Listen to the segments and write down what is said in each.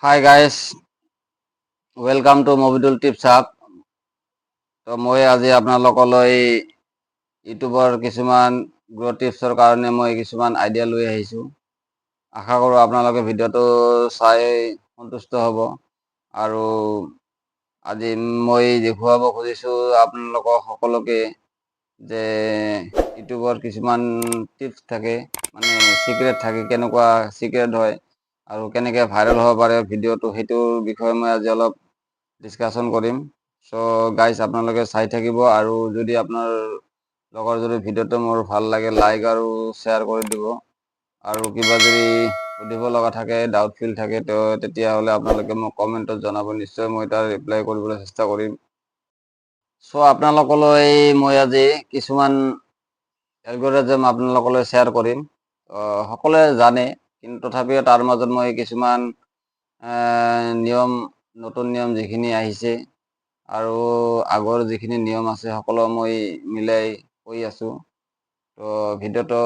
Hi guys, welcome to Movidul Tips Hub. তো মই আজি আপোনালোকলৈ ইউটিউবৰ কিছুমান গ্ৰ' টিপছৰ কাৰণে মই কিছুমান আইডিয়া লৈ আহিছোঁ। আশা কৰোঁ আপোনালোকে ভিডিঅ'টো চাই সন্তুষ্ট হ'ব। আৰু আজি মই দেখুৱাব খুজিছোঁ আপোনালোকক সকলোকে যে ইউটিউবৰ কিছুমান টিপছ থাকে, মানে চিক্ৰেট থাকে, কেনেকুৱা চিক্ৰেট হয় আৰু কেনেকৈ ভাইৰেল হ'ব পাৰে ভিডিঅ'টো, সেইটোৰ বিষয়ে মই আজি অলপ ডিছকাশ্যন কৰিম। চ' গাইজ আপোনালোকে চাই থাকিব, আৰু যদি আপোনাৰ লগৰ যদি ভিডিঅ'টো মোৰ ভাল লাগে লাইক আৰু শ্বেয়াৰ কৰি দিব। আৰু কিবা যদি সুধিব লগা থাকে, ডাউটফুল থাকে, তেতিয়াহ'লে আপোনালোকে মোক কমেণ্টত জনাব, নিশ্চয় মই তাৰ ৰিপ্লাই কৰিবলৈ চেষ্টা কৰিম। চ' আপোনালোকলৈ মই আজি কিছুমান এলগৰিদম আপোনালোকলৈ শ্বেয়াৰ কৰিম। সকলোৱে জানে, কিন্তু তথাপিও তাৰ মাজত মই কিছুমান নিয়ম, নতুন নিয়ম যিখিনি আহিছে আৰু আগৰ যিখিনি নিয়ম আছে সকলো মই মিলাই কৈ আছোঁ। তো ভিডিঅ'টো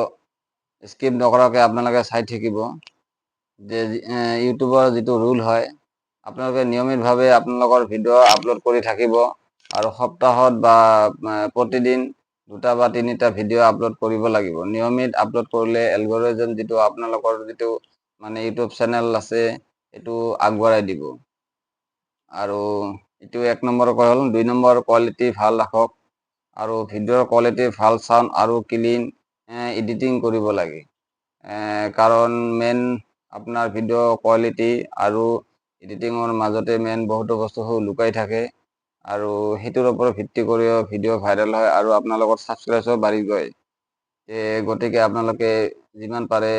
স্কিপ নকৰাকৈ আপোনালোকে চাই থাকিব। যে ইউটিউবৰ যিটো ৰুল হয়, আপোনালোকে নিয়মিতভাৱে আপোনালোকৰ ভিডিঅ' আপলোড কৰি থাকিব, আৰু সপ্তাহত বা প্ৰতিদিন 2টা বা 3টা ভিডিঅ' আপলোড কৰিব লাগিব। নিয়মিত আপলোড কৰিলে এলগৰিদম যিটো আপোনালোকৰ যিটো মানে ইউটিউব চেনেল আছে এইটো আগবঢ়াই দিব। আৰু এইটো 1 নম্বৰ হ'ল। 2 নম্বৰ, কোৱালিটি ভাল ৰাখক, আৰু ভিডিঅ'ৰ কোৱালিটি ভাল, চাউণ্ড আৰু ক্লিন এডিটিং কৰিব লাগে। কাৰণ মেইন আপোনাৰ ভিডিঅ' কোৱালিটি আৰু এডিটিঙৰ মাজতে মেইন বহুতো বস্তু লুকাই থাকে, আৰু সেইটোৰ ওপৰত ভিত্তি কৰি ভিডিঅ' ভাইৰেল হয় আৰু আপোনালোকৰ ছাবস্ক্ৰাইবো বাঢ়ি গৈ। গতিকে আপোনালোকে যিমান পাৰে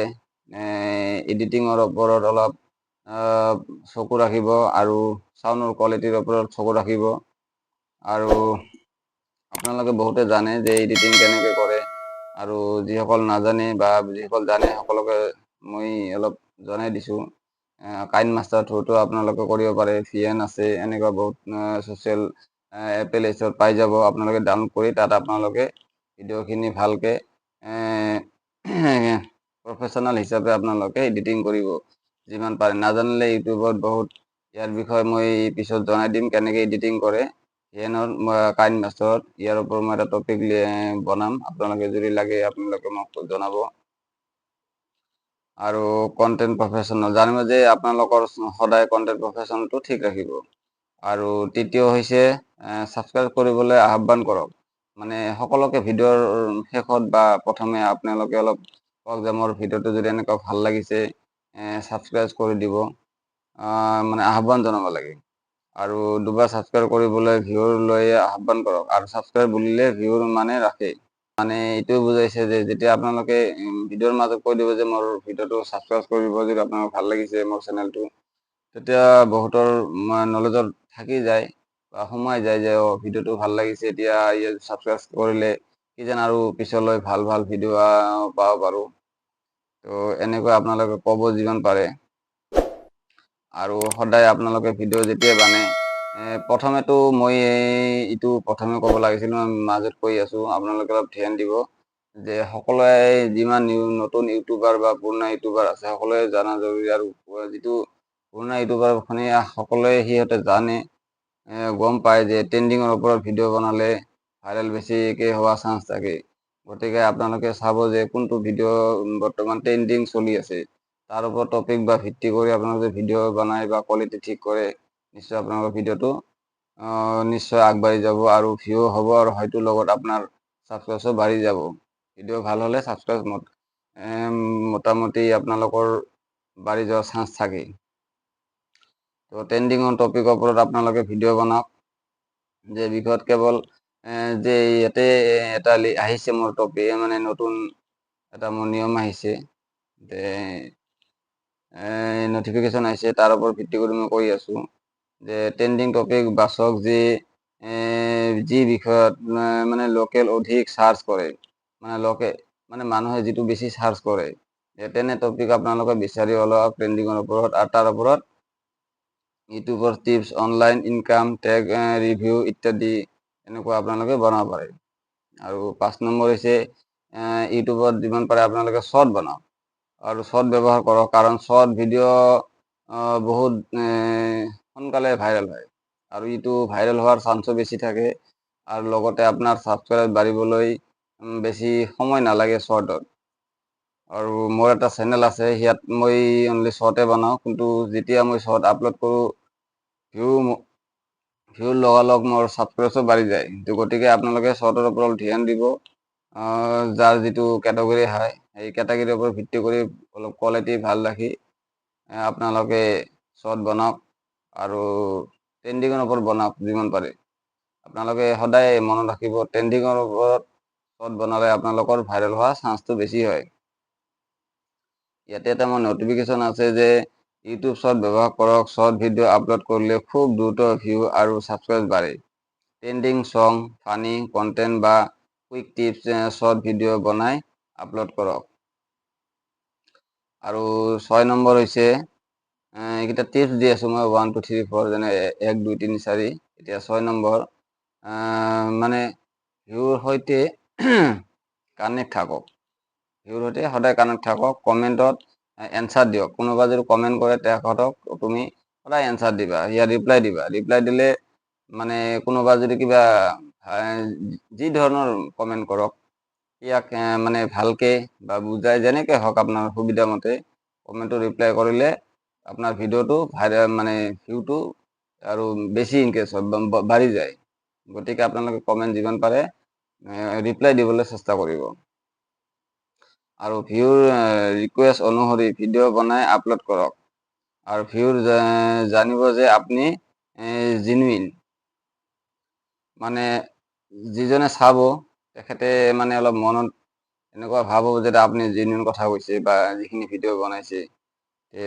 এডিটিঙৰ ওপৰত অলপ চকু ৰাখিব, আৰু চাউণ্ডৰ কোৱালিটিৰ ওপৰত চকু ৰাখিব। আৰু আপোনালোকে বহুতে জানে যে এডিটিং কেনেকৈ কৰে, আৰু যিসকল নাজানে বা যিসকল জানে সকলোকে মই অলপ জনাই দিছোঁ। কাইন মাষ্টাৰ থ্ৰুটো আপোনালোকে কৰিব পাৰে, VN আছে, এনেকুৱা বহুত ছ'চিয়েল প্লে লিষ্টত পাই যাব। আপোনালোকে ডাউনলোড কৰি তাত আপোনালোকে ভিডিঅ'খিনি ভালকৈ প্ৰফেশ্যনেল হিচাপে আপোনালোকে এডিটিং কৰিব যিমান পাৰে। নাজানিলে ইউটিউবত বহুত ইয়াৰ বিষয়ে মই পিছত জনাই দিম, কেনেকৈ এডিটিং কৰে VN কাইন মাষ্টাৰত। ইয়াৰ ওপৰত মই এটা টপিক বনাম, আপোনালোকে যদি লাগে আপোনালোকে মোক জনাব। আৰু কণ্টেণ্ট প্ৰফেশ্যনেল, জানিব যে আপোনালোকৰ সদায় কণ্টেণ্ট প্ৰফেশ্যনটো ঠিক ৰাখিব। আৰু তৃতীয় হৈছে ছাবস্ক্ৰাইব কৰিবলৈ আহ্বান কৰক। মানে সকলোকে ভিডিঅ'ৰ শেষত বা প্ৰথমে আপোনালোকে অলপ কওক যে মোৰ ভিডিঅ'টো যদি এনেকুৱা ভাল লাগিছে ছাবস্ক্ৰাইব কৰি দিব, মানে আহ্বান জনাব লাগে। আৰু 2বাৰ ছাবস্ক্ৰাইব কৰিবলৈ ভিউৰ লৈ আহ্বান কৰক। আৰু ছাবস্ক্ৰাইব বুলিলে ভিউৰ মানে ৰাখে, মানে এইটোও বুজাইছে যে যেতিয়া আপোনালোকে ভিডিঅ'ৰ মাজত কৈ দিব যে মোৰ ভিডিঅ'টো ছাবস্ক্ৰাইব কৰিব যদি আপোনাক ভাল লাগিছে মোৰ চেনেলটো, তেতিয়া বহুতৰ নলেজত থাকি যায় বা সোমাই যায় যে ভিডিঅ'টো ভাল লাগিছে, এতিয়া ছাবস্ক্ৰাইব কৰিলে কিজান আৰু পিছলৈ ভাল ভাল ভিডিঅ' পাব পাৰোঁ। তো এনেকৈ আপোনালোকে ক'ব যিমান পাৰে। আৰু সদায় আপোনালোকে ভিডিঅ' যেতিয়া বানে, প্ৰথমেতো মই এইটো প্ৰথমে ক'ব লাগিছিল, মই মাজত কৈ আছোঁ, আপোনালোকে অলপ ধ্যান দিব যে সকলোৱে যিমান নতুন ইউটিউবাৰ বা পুৰণা ইউটিউবাৰ আছে সকলোৱে জনা জৰুৰী। আৰু যিটো পুৰণা ইউটিউবাৰখনে সকলোৱে সিহঁতে জানে, গম পায় যে ট্ৰেণ্ডিঙৰ ওপৰত ভিডিঅ' বনালে ভাইৰেল বেছিকৈ হোৱা চান্স থাকে। গতিকে আপোনালোকে চাব যে কোনটো ভিডিঅ' বৰ্তমান ট্ৰেণ্ডিং চলি আছে, তাৰ ওপৰত টপিক বা ভিত্তি কৰি আপোনালোকে ভিডিঅ' বনাই বা কোৱালিটি ঠিক কৰে, নিশ্চয় আপোনালোকৰ ভিডিঅ'টো নিশ্চয় আগবাঢ়ি যাব, আৰু ভিউ হ'ব, আৰু হয়তো লগত আপোনাৰ ছাবস্ক্ৰাইবো বাঢ়ি যাব। ভিডিঅ' ভাল হ'লে ছাবস্ক্ৰাইব মোটামুটি আপোনালোকৰ বাঢ়ি যোৱাৰ চান্স থাকে। তো ট্ৰেণ্ডিঙৰ টপিকৰ ওপৰত আপোনালোকে ভিডিঅ' বনাওক, যে বিষয়ত কেৱল যে ইয়াতে এটা আহিছে মোৰ টপিক, মানে নতুন এটা মোৰ নিয়ম আহিছে, যে নটিফিকেশ্যন আহিছে, তাৰ ওপৰত ভিত্তি কৰি মই কৈ আছোঁ যে ট্ৰেণ্ডিং টপিক বাছক যি বিষয়ত মানে লোকেল অধিক চাৰ্চ কৰে, মানে মানুহে যিটো বেছি চাৰ্চ কৰে, তেনে টপিক আপোনালোকে বিচাৰি অলপ ট্ৰেণ্ডিঙৰ ওপৰত, আৰু তাৰ ওপৰত ইউটিউবৰ tips, online income, tag review ইত্যাদি এনেকুৱা আপোনালোকে বনাব পাৰে। আৰু 5 নম্বৰ হৈছে ইউটিউবত যিমান পাৰে আপোনালোকে শ্বৰ্ট বনাওক, আৰু শ্বৰ্ট ব্যৱহাৰ কৰক, কাৰণ শ্বৰ্ট ভিডিঅ' বহুত সোনকালে ভাইৰেল হয় আৰু ইটো ভাইৰেল হোৱাৰ চান্সো বেছি থাকে আৰু লগতে আপোনাৰ ছাবস্ক্ৰাইব বাঢ়িবলৈ বেছি সময় নালাগে শ্বৰ্টত। আৰু মোৰ এটা চেনেল আছে, ইয়াত মই অনলি শ্বৰ্টে বনাওঁ, কিন্তু যেতিয়া মই শ্বৰ্ট আপলোড কৰোঁ ভিউৰ লগালগ মোৰ ছাবস্ক্ৰাইবো বাঢ়ি যায়। গতিকে আপোনালোকে শ্বৰ্টৰ ওপৰত ধ্যান দিব। যাৰ যিটো কেটেগৰী হয় সেই কেটেগৰীৰ ওপৰত ভিত্তি কৰি অলপ কোৱালিটি ভাল ৰাখি আপোনালোকে শ্বৰ্ট বনাওক আৰু ট্ৰেণ্ডিঙৰ ওপৰত বনাওক যিমান পাৰে। আপোনালোকে সদায় মনত ৰাখিব, ট্ৰেণ্ডিঙৰ ওপৰত শ্বৰ্ট বনালে আপোনালোকৰ ভাইৰেল হোৱা চান্সটো বেছি হয়। ইয়াতে এটা মোৰ নটিফিকেশ্যন আছে যে ইউটিউব শ্বৰ্ট ব্যৱহাৰ কৰক। শ্বৰ্ট ভিডিঅ' আপলোড কৰিলে খুব দ্ৰুত ভিউ আৰু ছাবস্ক্ৰাইব বাঢ়ে। ট্ৰেণ্ডিং ছং, ফানি কণ্টেণ্ট বা কুইক টিপছ শ্বৰ্ট ভিডিঅ' বনাই আপলোড কৰক। আৰু 6 নম্বৰ হৈছে এইকেইটা টিপছ দি আছোঁ মই 1 2 3 4, যেনে 1 2 3 4। এতিয়া 6 নম্বৰ মানে ভিউৰ সৈতে কানেক্ট থাকক। ভিউৰ সৈতে সদায় কানেক্ট থাকক। কমেণ্টত এনচাৰ দিয়ক। কোনোবা যদি কমেণ্ট কৰে তেখেতক তুমি সদায় এনচাৰ দিবা, ইয়াৰ ৰিপ্লাই দিবা। ৰিপ্লাই দিলে মানে কোনোবা যদি কিবা যি ধৰণৰ কমেণ্ট কৰক, ইয়াক মানে ভালকে বা বুজাই যেনেকৈ হওক আপোনাৰ সুবিধা মতে কমেণ্টটো ৰিপ্লাই কৰিলে আপোনাৰ ভিডিঅ'টো ভাইৰেল মানে ভিউটো আৰু বেছি ইনক্ৰিজ হয়, বাঢ়ি যায়। গতিকে আপোনালোকে কমেণ্ট যিমান পাৰে ৰিপ্লাই দিবলৈ চেষ্টা কৰিব। আৰু ভিউৰ ৰিকুৱেষ্ট অনুসৰি ভিডিঅ' বনাই আপলোড কৰক। আৰু ভিউৰ জানিব যে আপুনি জেনুইন, মানে যিজনে চাব তেখেতে মানে অলপ মনত এনেকুৱা ভাব হ'ব যে আপুনি জেনুইন কথা কৈছে বা যিখিনি ভিডিঅ' বনাইছে,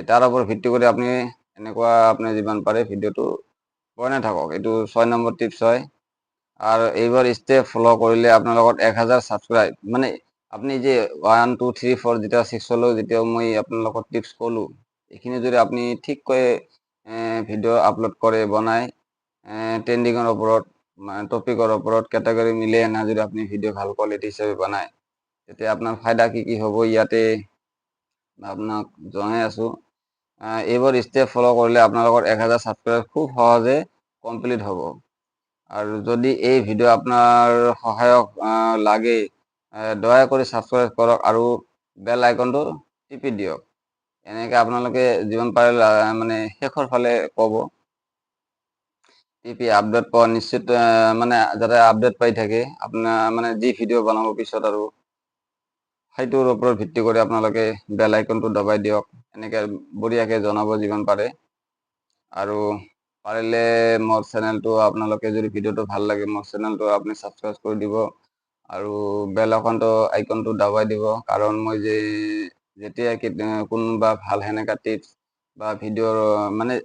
তাৰ ওপৰত ভিত্তি কৰি আপুনি এনেকুৱা আপুনি যিমান পাৰে ভিডিঅ'টো বনাই থাকক। এইটো 6 নম্বৰ টিপছ হয়। আৰু এইবাৰ ষ্টেপ ফ'ল' কৰিলে আপোনাৰ লগত 1000 ছাবস্ক্ৰাইব, মানে আপুনি যে 1 2 3 4 যেতিয়া 6লৈ যেতিয়া মই আপোনালোকক টিপছ ক'লোঁ, এইখিনি যদি আপুনি ঠিককৈ ভিডিঅ' আপলোড কৰে, বনাই ট্ৰেণ্ডিঙৰ ওপৰত টপিকৰ ওপৰত কেটেগৰী মিলে না যদি আপুনি ভিডিঅ' ভাল কোৱালিটি হিচাপে বনায়, তেতিয়া আপোনাৰ ফাইদা কি হ'ব ইয়াতে আপোনাক জনাই আছোঁ। এইবোৰ ষ্টেপ ফ'ল' কৰিলে আপোনালোকৰ 1000 ছাবস্ক্ৰাইব খুব সহজে কমপ্লিট হ'ব। আৰু যদি এই ভিডিঅ' আপোনাৰ সহায়ক লাগে, দয়া কৰি ছাবস্ক্ৰাইব কৰক আৰু বেল আইকনটো টিপি দিয়ক। এনেকৈ আপোনালোকে যিমান পাৰে মানে শেষৰ ফালে ক'ব, টিপি আপডেট পোৱা নিশ্চিত, মানে যাতে আপডেট পাই থাকে আপোনাৰ মানে যি ভিডিঅ' বনাব পিছত, আৰু সেইটোৰ ওপৰত ভিত্তি কৰি আপোনালোকে বেল আইকনটো দবাই দিয়ক। এনেকৈ বঢ়িয়াকৈ জনাব যিমান পাৰে। আৰু পাৰিলে মোৰ চেনেলটো আপোনালোকে যদি ভিডিঅ'টো ভাল লাগে মোৰ চেনেলটো আপুনি ছাবস্ক্ৰাইব কৰি দিব আৰু বেল আইকনটো দবাই দিব। কাৰণ মই যেতিয়া কোনোবা ভাল সেনেকা টিপছ বা ভিডিঅ'ৰ মানে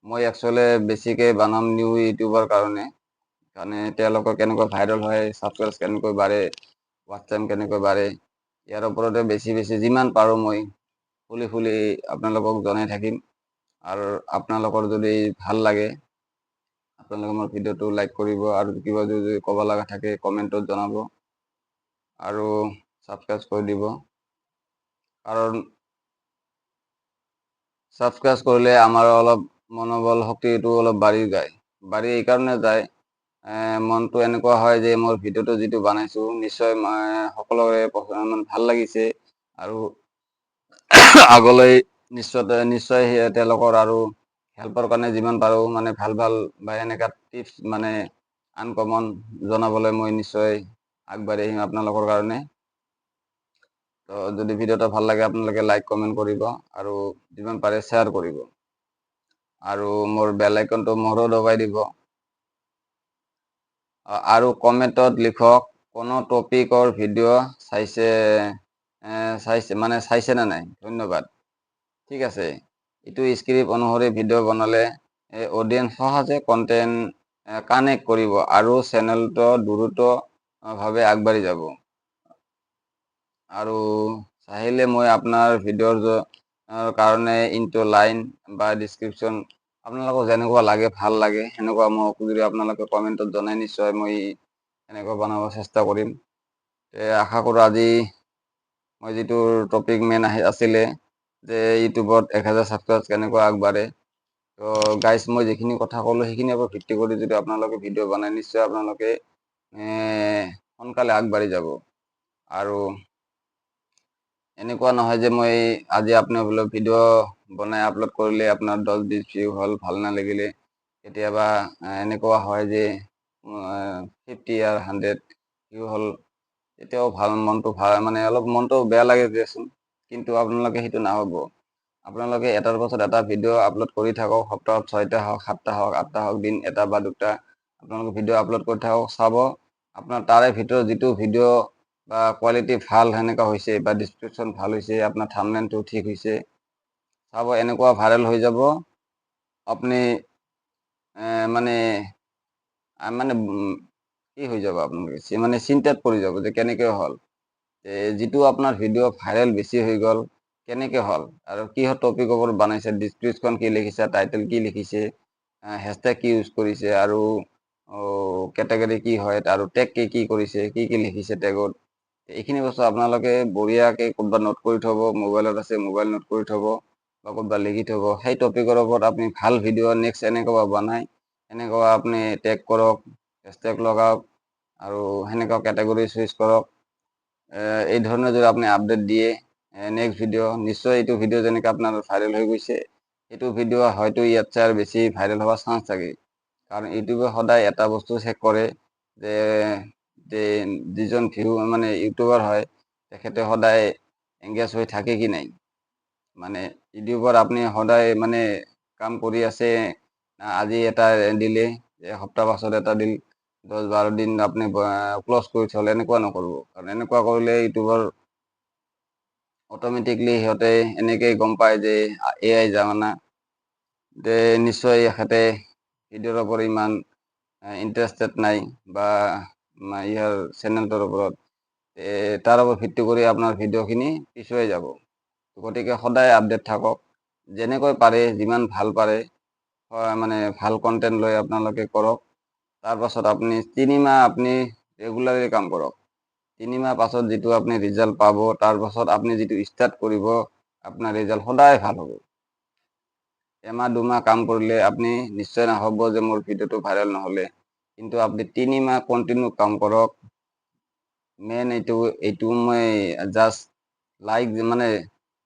মই একচুৱেলি বেছিকৈ বনাম নিউ ইউটিউবৰ কাৰণে তেওঁলোকৰ কেনেকৈ ভাইৰেল হয়, ছাবস্ক্ৰাইব কেনেকৈ বাঢ়ে, ৱাটচ টাইম কেনেকৈ বাঢ়ে, ইয়াৰ ওপৰতে বেছি যিমান পাৰোঁ মই খুলি আপোনালোকক জনাই থাকিম। আৰু আপোনালোকৰ যদি ভাল লাগে আপোনালোকে মোৰ ভিডিঅ'টো লাইক কৰিব আৰু কিবা যদি ক'ব লগা থাকে কমেণ্টত জনাব আৰু ছাবস্ক্ৰাইব কৰি দিব। কাৰণ ছাবস্ক্ৰাইব কৰিলে আমাৰ অলপ মনোবল শক্তিটো অলপ বাঢ়ি যায়। বাঢ়ি এইকাৰণে যায়, মনটো এনেকুৱা হয় যে মোৰ ভিডিঅ'টো যিটো বনাইছোঁ নিশ্চয় সকলোৰে ভাল লাগিছে আৰু আগলৈ নিশ্চয় তেওঁলোকৰ আৰু হেল্পৰ কাৰণে যিমান পাৰোঁ মানে ভাল বা এনেকুৱা টিপছ মানে আনকমন জনাবলৈ মই নিশ্চয় আগবাঢ়ি আহিম আপোনালোকৰ কাৰণে। তো যদি ভিডিঅ'টো ভাল লাগে আপোনালোকে লাইক কমেণ্ট কৰিব আৰু যিমান পাৰে শ্বেয়াৰ কৰিব আৰু মোৰ বেল আইকনটো মোৰো দবাই দিব। আৰু কমেণ্টত লিখক কোনো টপিকৰ ভিডিঅ' চাইছে নে নাই, ধন্যবাদ। ঠিক আছে, এইটো স্ক্ৰিপ্ট অনুসৰি ভিডিঅ' বনালে অডিয়েন্স সহজে কণ্টেণ্ট কানেক্ট কৰিব আৰু চেনেলটো দ্ৰুতভাৱে আগবাঢ়ি যাব। আৰু চাহিলে মই আপোনাৰ ভিডিঅ'ৰ কাৰণে ইনটো লাইন বা ডিছক্ৰিপশ্যন আপোনালোকক যেনেকুৱা লাগে ভাল লাগে সেনেকুৱা মোক যদি আপোনালোকে কমেণ্টত জনাই নিশ্চয় মই এনেকুৱা বনাব চেষ্টা কৰিম। আশা কৰোঁ আজি মই যিটো টপিক মেইন আছিলে যে ইউটিউবত 1000 ছাবস্ক্ৰাইব কেনেকৈ আগবাঢ়ে। তো গাইজ মই যিখিনি কথা ক'লোঁ সেইখিনিৰ ওপৰত ভিত্তি কৰি যদি আপোনালোকে ভিডিঅ' বনায় নিশ্চয় আপোনালোকে সোনকালে আগবাঢ়ি যাব। আৰু এনেকুৱা নহয় যে মই আজি আপুনি বোলে ভিডিঅ' বনাই আপলোড কৰিলে আপোনাৰ 10-20 ভিউ হ'ল, ভাল নালাগিলে। কেতিয়াবা এনেকুৱা হয় যে 50 আর 100 ভিউ হ'ল, তেতিয়াও মনটো ভাল মানে অলপ মনটো বেয়া লাগে দিয়াচোন। কিন্তু আপোনালোকে সেইটো নহ'ব। আপোনালোকে এটাৰ পাছত এটা ভিডিঅ' আপলোড কৰি থাকক, সপ্তাহত 6টা হওক, 7টা হওক, 8টা হওক, দিন এটা বা দুটা আপোনালোকে ভিডিঅ' আপলোড কৰি থাকক, চাব আপোনাৰ তাৰে ভিতৰত যিটো ভিডিঅ' বা কোৱালিটি ভাল সেনেকুৱা হৈছে বা ডিছক্ৰিপশ্যন ভাল হৈছে, আপোনাৰ থাম্বনেইলটো ঠিক হৈছে, চাব এনেকুৱা ভাইৰেল হৈ যাব। আপুনি মানে মানে কি হৈ যাব, আপোনালোকে মানে চিন্তাত পৰি যাব যে কেনেকৈ হ'ল, যিটো আপোনাৰ ভিডিঅ' ভাইৰেল বেছি হৈ গ'ল কেনেকৈ হ'ল, আৰু কিহৰ টপিকৰ ওপৰত বনাইছে, ডিছক্ৰিপশ্যন কি লিখিছে, টাইটেল কি লিখিছে, হেছটেগ কি ইউজ কৰিছে, আৰু কেটেগৰী কি হয়, আৰু টেগ কি কৰিছে, কি লিখিছে টেগত। এইখিনি বস্তু আপোনালোকে বঢ়িয়াকৈ ক'ৰবাত নোট কৰি থ'ব, মোবাইলত আছে মোবাইল নোট কৰি থ'ব বা ক'ৰবাত লিখি থ'ব। সেই টপিকৰ ওপৰত আপুনি ভাল ভিডিঅ' নেক্সট এনেকুৱা বনাই এনেকুৱা আপুনি টেগ কৰক, হেছটেগ লগাওক, আৰু সেনেকুৱা কেটেগৰী চুজ কৰক। এই ধৰণে যদি আপুনি আপডেট দিয়ে নেক্সট ভিডিঅ' নিশ্চয় এইটো ভিডিঅ' যেনেকৈ আপোনাৰ ভাইৰেল হৈ গৈছে, এইটো ভিডিঅ' হয়তো ইয়াতছে আৰু বেছি ভাইৰেল হোৱাৰ চান্স থাকে। কাৰণ ইউটিউবে সদায় এটা বস্তু চেক কৰে যে যিজন মানে ইউটিউবাৰ হয় তেখেতে সদায় এংগেজ হৈ থাকে কি নাই। মানে ইউটিউবত আপুনি সদায় মানে কাম কৰি আছে, আজি এটা দিলে এসপ্তাহ পাছত এটা দিল, 10-12 দিন আপুনি ক্লজ কৰি থ'লে, এনেকুৱা নকৰিব। কাৰণ এনেকুৱা কৰিলে ইউটিউবৰ অট'মেটিকলি সিহঁতে এনেকৈ গম পায় যে AI জামানা, যে নিশ্চয় এখেতে ভিডিঅ'ৰ ওপৰত ইমান ইণ্টাৰেষ্টেড নাই বা ইয়াৰ চেনেলটোৰ ওপৰত, তাৰ ওপৰত ভিত্তি কৰি আপোনাৰ ভিডিঅ'খিনি পিছুৱাই যাব। গতিকে সদায় আপডেট থাকক, যেনেকৈ পাৰে যিমান ভাল পাৰে মানে ভাল কণ্টেণ্ট লৈ আপোনালোকে কৰক। তাৰপাছত আপুনি 3 মাহ আপুনি ৰেগুলাৰলি কাম কৰক। 3 মাহ পাছত যিটো আপুনি ৰিজাল্ট পাব, তাৰপাছত আপুনি যিটো ষ্টাৰ্ট কৰিব আপোনাৰ ৰিজাল্ট সদায় ভাল হ'ব। এমাহ 2 মাহ কাম কৰিলে আপুনি নিশ্চয় নাভাবিব যে মোৰ ভিডিঅ'টো ভাইৰেল নহ'লে, কিন্তু আপুনি 3 মাহ কণ্টিনিউ কাম কৰক। মেইন এইটো মই জাষ্ট লাইক মানে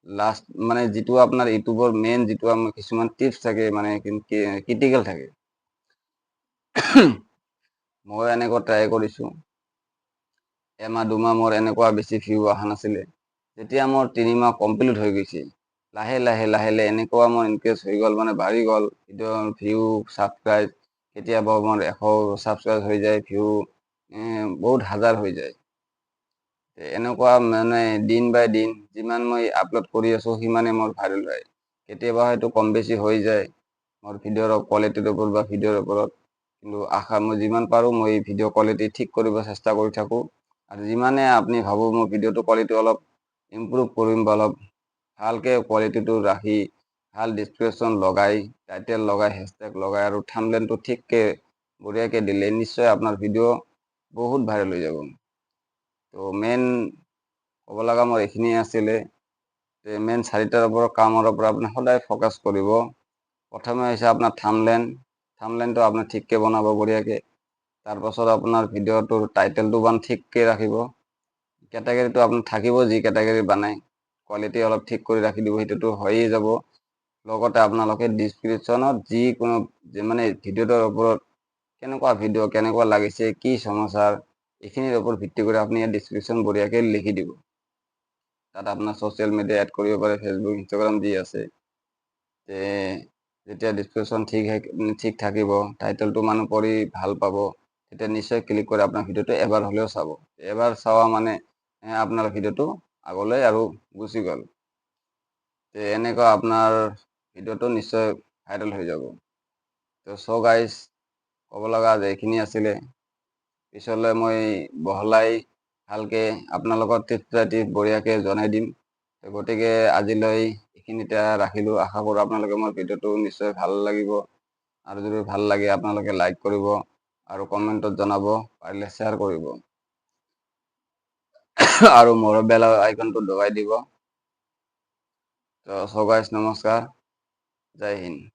লাষ্ট মানে যিটো আপোনাৰ ইউটিউবৰ মেইন যিটো আমাৰ কিছুমান টিপছ থাকে, মানে ক্ৰিটিকেল থাকে। মই এনেকুৱা ট্ৰাই কৰিছোঁ, এমাহ 2 মাহ মোৰ এনেকুৱা বেছি ভিউ অহা নাছিলে। যেতিয়া মোৰ 3 মাহ কমপ্লিট হৈ গৈছে, লাহে লাহে এনেকুৱা মোৰ ইনক্ৰিজ হৈ গ'ল, মানে বাঢ়ি গ'ল ভিউ, ছাবস্ক্ৰাইব। কেতিয়াবা মোৰ 100 ছাবস্ক্ৰাইব হৈ যায়, ভিউ বহুত হাজাৰ হৈ যায়। এনেকুৱা মানে দিন বাই দিন যিমান মই আপলোড কৰি আছোঁ সিমানে মোৰ ভাইৰেল হয়। কেতিয়াবা হয়তো কম বেছি হৈ যায় মোৰ ভিডিঅ'ৰ কোৱালিটিৰ ওপৰত বা ভিডিঅ'ৰ ওপৰত, কিন্তু মই যিমান পাৰোঁ মই ভিডিঅ' কোৱালিটি ঠিক কৰিব চেষ্টা কৰি থাকোঁ। আৰু যিমানে আপুনি ভাবোঁ মোৰ ভিডিঅ'টো কোৱালিটি অলপ ইম্প্ৰুভ কৰিম বা অলপ ভালকৈ কোৱালিটিটো ৰাখি ভাল ডিছক্ৰিপশ্যন লগাই, টাইটেল লগাই, হেছটেগ লগাই আৰু থাম্বনেইলটো ঠিককৈ বঢ়িয়াকৈ দিলে নিশ্চয় আপোনাৰ ভিডিঅ' বহুত ভাইৰেল হৈ যাব। তো মেইন ক'ব লগা মোৰ এইখিনিয়ে আছিলে, যে মেইন 4টাৰ ওপৰত কামৰ ওপৰত আপুনি সদায় ফ'কাছ কৰিব। প্ৰথমে হৈছে আপোনাৰ থাম্বনেইলটো আপুনি ঠিককৈ বনাব বঢ়িয়াকৈ। তাৰপাছত আপোনাৰ ভিডিঅ'টোৰ টাইটেলটো ঠিককৈ ৰাখিব। কেটেগৰীটো আপোনাৰ থাকিব, যি কেটেগৰী বনায় কোৱালিটি অলপ ঠিক কৰি ৰাখি দিব, সেইটোতো হৈয়ে যাব। লগতে আপোনালোকে ডিছক্ৰিপশ্যনত যিকোনো মানে ভিডিঅ'টোৰ ওপৰত কেনেকুৱা ভিডিঅ', কেনেকুৱা লাগিছে, কি সমাচাৰ, এইখিনিৰ ওপৰত ভিত্তি কৰি আপুনি ইয়াত ডিছক্ৰিপশ্যন বঢ়িয়াকৈ লিখি দিব। তাত আপোনাৰ ছ'চিয়েল মিডিয়া এড কৰিব পাৰে, ফেচবুক, ইনষ্টাগ্ৰাম যি আছে। যেতিয়া ডিছক্ৰিপশ্যন ঠিক থাকিব, টাইটেলটো মানুহ পঢ়ি ভাল পাব, তেতিয়া নিশ্চয় ক্লিক কৰি আপোনাৰ ভিডিঅ'টো এবাৰ হ'লেও চাব। এবাৰ চাৱা মানে আপোনাৰ ভিডিঅ'টো আগলৈ আৰু গুচি গ'ল। এনেকুৱা আপোনাৰ ভিডিঅ'টো নিশ্চয় ভাইৰেল হৈ যাব। তো গাইজ ক'ব লগা যে এইখিনি আছিলে। পিছলৈ মই বহলাই ভালকৈ আপোনালোকৰ টিপছ বঢ়িয়াকৈ জনাই দিম। গতিকে আজিলৈ এইখিনিতে ৰাখিলোঁ। আশা কৰোঁ আপোনালোকে মোৰ ভিডিঅ'টো নিশ্চয় ভাল লাগিব, আৰু যদি ভাল লাগে আপোনালোকে লাইক কৰিব আৰু কমেণ্টত জনাব, পাৰিলে শ্বেয়াৰ কৰিব আৰু মোৰ বেল আইকনটো দবাই দিব। তো গাইছ নমস্কাৰ, জয় হিন্দ।